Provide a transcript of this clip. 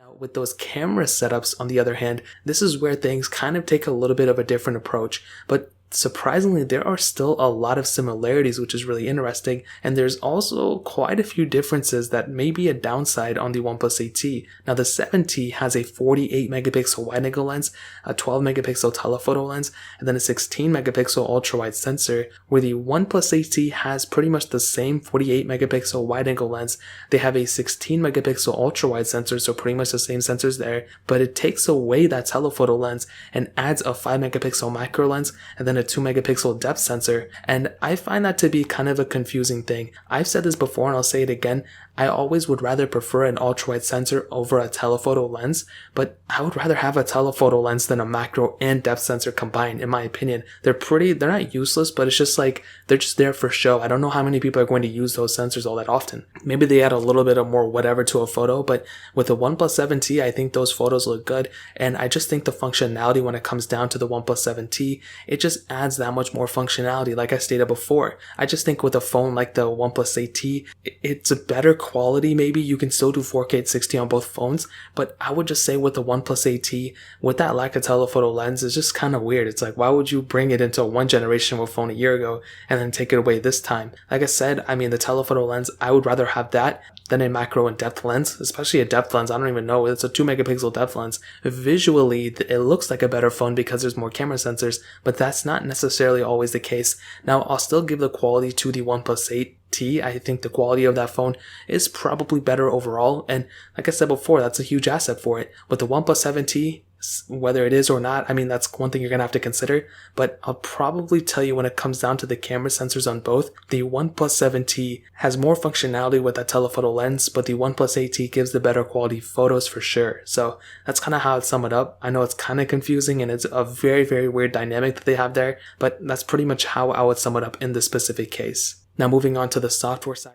Now, with those camera setups, on the other hand, this is where things kind of take a little bit of a different approach, but surprisingly, there are still a lot of similarities, which is really interesting, and there's also quite a few differences that may be a downside on the OnePlus 8T. Now, the 7T has a 48 megapixel wide-angle lens, a 12 megapixel telephoto lens, and then a 16 megapixel ultra-wide sensor, where the OnePlus 8T has pretty much the same 48 megapixel wide-angle lens. They have a 16 megapixel ultra-wide sensor, so pretty much the same sensors there, but it takes away that telephoto lens and adds a 5 megapixel macro lens, and then a 2 megapixel depth sensor, and I find that to be kind of a confusing thing. I've said this before and I'll say it again, I always would rather prefer an ultra-wide sensor over a telephoto lens, but I would rather have a telephoto lens than a macro and depth sensor combined, in my opinion. They're not useless, but it's just like, they're just there for show. I don't know how many people are going to use those sensors all that often. Maybe they add a little bit of more whatever to a photo, but with the OnePlus 7T, I think those photos look good, and I just think the functionality when it comes down to the OnePlus 7T, it just adds that much more functionality, like I stated before. I just think with a phone like the OnePlus 8T, it's a better quality. Maybe you can still do 4K at 60 on both phones, but I would just say with the OnePlus 8T, with that lack of telephoto lens, it's just kind of weird. It's like, why would you bring it into one generation of a phone a year ago and then take it away this time? Like I said, I mean, the telephoto lens, I would rather have that than a macro and depth lens, especially a depth lens. I don't even know. It's a 2 megapixel depth lens. Visually, it looks like a better phone because there's more camera sensors, but that's not necessarily always the case. Now, I'll still give the quality to the OnePlus 8T. I think the quality of that phone is probably better overall, and like I said before, that's a huge asset for it. With the OnePlus 7T, whether it is or not, I mean, that's one thing you're gonna have to consider, but I'll probably tell you when it comes down to the camera sensors on both, the OnePlus 7T has more functionality with that telephoto lens, but the OnePlus 8T gives the better quality photos for sure. So that's kind of how I'd sum it up. I know it's kind of confusing and it's a very, very weird dynamic that they have there, but that's pretty much how I would sum it up in this specific case. Now, moving on to the software side.